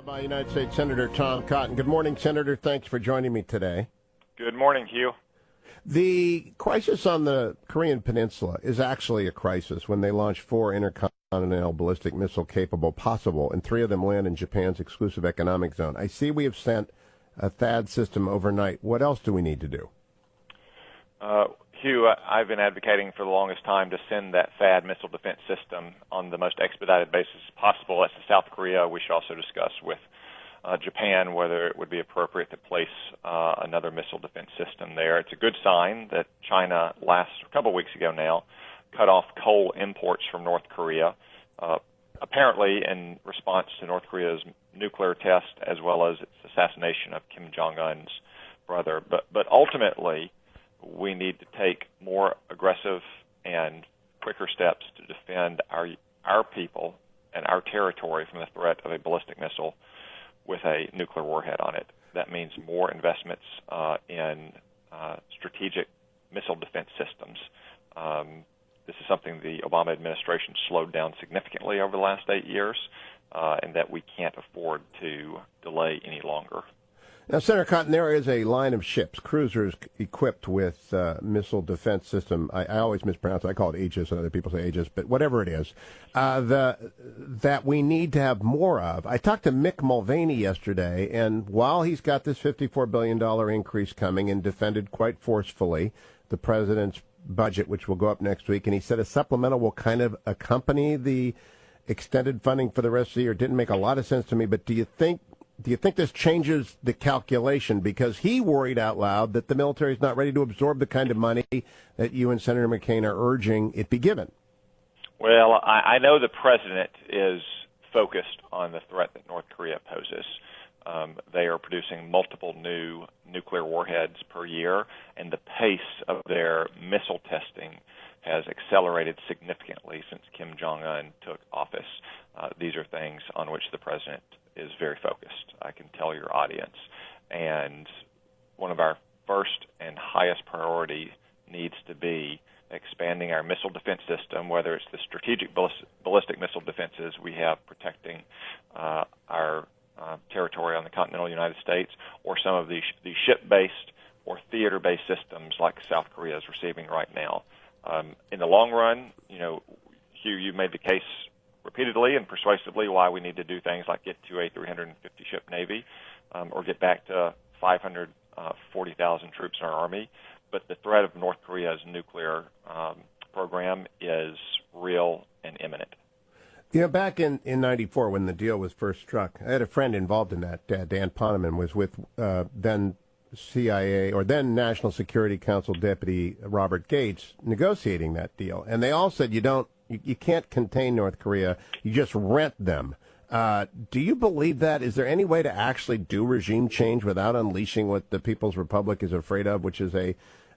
By United States Senator Tom Cotton. Good morning, Senator. Thanks for joining me today. Good morning, Hugh. The crisis on the Korean Peninsula is actually a crisis when they launch 4 intercontinental ballistic missile capable possible, and 3 of them land in Japan's exclusive economic zone. I see we have sent a THAAD system overnight. What else do we need to do? Hugh, I've been advocating for the longest time to send that THAAD missile defense system on the most expedited basis possible. That's to South Korea. We should also discuss with Japan whether it would be appropriate to place another missile defense system there. It's a good sign that China, a couple of weeks ago now, cut off coal imports from North Korea, apparently in response to North Korea's nuclear test as well as its assassination of Kim Jong-un's brother. But ultimately, we need to take more aggressive and quicker steps to defend our people and our territory from the threat of a ballistic missile with a nuclear warhead on it. That means more investments in strategic missile defense systems. This is something the Obama administration slowed down significantly over the last 8 years, and that we can't afford to delay any longer. Now, Senator Cotton, there is a line of ships, cruisers equipped with missile defense system. I always mispronounce it. I call it Aegis, and other people say Aegis, but whatever it is, that we need to have more of. I talked to Mick Mulvaney yesterday, and while he's got this $54 billion increase coming and defended quite forcefully the president's budget, which will go up next week, and he said a supplemental will kind of accompany the extended funding for the rest of the year. It didn't make a lot of sense to me, but do you think this changes the calculation? Because he worried out loud that the military is not ready to absorb the kind of money that you and Senator McCain are urging it be given. Well, I know the president is focused on the threat that North Korea poses. They are producing multiple new nuclear warheads per year, and the pace of their missile testing has accelerated significantly since Kim Jong-un took office. These are things on which the president is very focused, I can tell your audience. And one of our first and highest priority needs to be expanding our missile defense system, whether it's the strategic ballistic missile defenses we have protecting our territory on the continental United States, or some of these ship-based or theater-based systems like South Korea is receiving right now. In the long run, Hugh, you've made the case repeatedly and persuasively why we need to do things like get to a 350-ship Navy or get back to 540,000 troops in our Army. But the threat of North Korea's nuclear program is real and imminent. Back in 94 when the deal was first struck, I had a friend involved in that. Dan Poneman was with then CIA or then National Security Council Deputy Robert Gates negotiating that deal. And they all said you can't contain North Korea. You just rent them. Do you believe that? Is there any way to actually do regime change without unleashing what the People's Republic is afraid of, which is a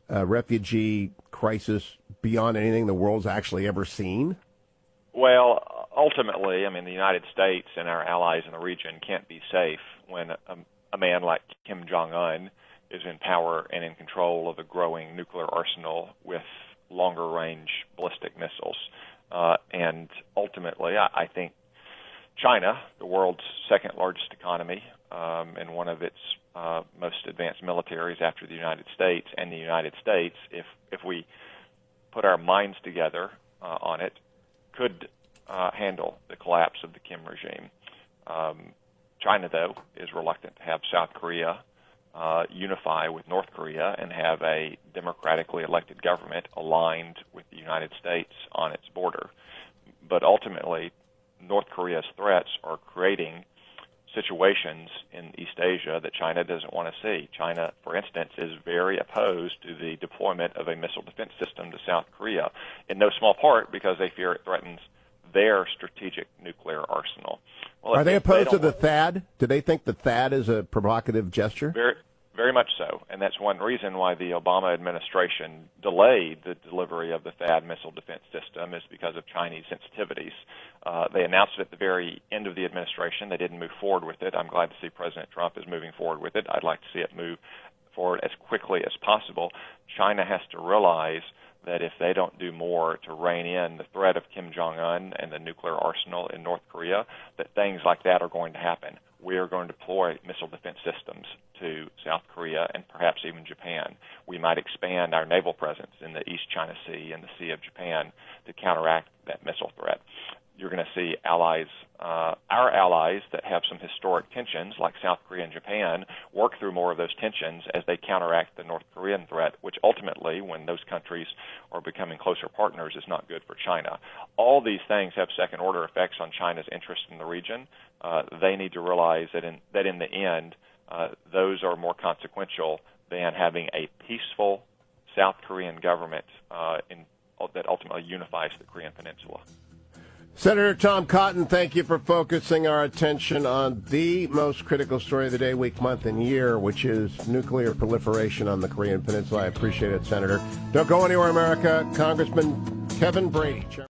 refugee crisis beyond anything the world's actually ever seen? Well, ultimately, the United States and our allies in the region can't be safe when a man like Kim Jong-un is in power and in control of a growing nuclear arsenal with longer-range ballistic missiles. And ultimately, I think China, the world's second largest economy and one of its most advanced militaries after the United States, and the United States, if we put our minds together on it, could handle the collapse of the Kim regime. China, though, is reluctant to have South Korea unify with North Korea and have a democratically elected government aligned with the United States on its border. But ultimately, North Korea's threats are creating situations in East Asia that China doesn't want to see. China, for instance, is very opposed to the deployment of a missile defense system to South Korea, in no small part because they fear it threatens their strategic nuclear arsenal. Well, are they opposed to the THAAD? Do they think the THAAD is a provocative gesture? Very, very much so, and that's one reason why the Obama administration delayed the delivery of the THAAD missile defense system is because of Chinese sensitivities. They announced it at the very end of the administration. They didn't move forward with it. I'm glad to see President Trump is moving forward with it. I'd like to see it move forward as quickly as possible. China has to realize that if they don't do more to rein in the threat of Kim Jong-un and the nuclear arsenal in North Korea, that things like that are going to happen. we are going to deploy missile defense systems to South Korea and perhaps even Japan. We might expand our naval presence in the East China Sea and the Sea of Japan to counteract that missile threat. You're going to see allies, our allies that have some historic tensions, like South Korea and Japan, work through more of those tensions as they counteract the North Korean threat, which ultimately, when those countries are becoming closer partners, is not good for China. All these things have second-order effects on China's interest in the region. They need to realize that in the end, those are more consequential than having a peaceful South Korean government that ultimately unifies the Korean Peninsula. Senator Tom Cotton, thank you for focusing our attention on the most critical story of the day, week, month, and year, which is nuclear proliferation on the Korean Peninsula. I appreciate it, Senator. Don't go anywhere, America. Congressman Kevin Brady.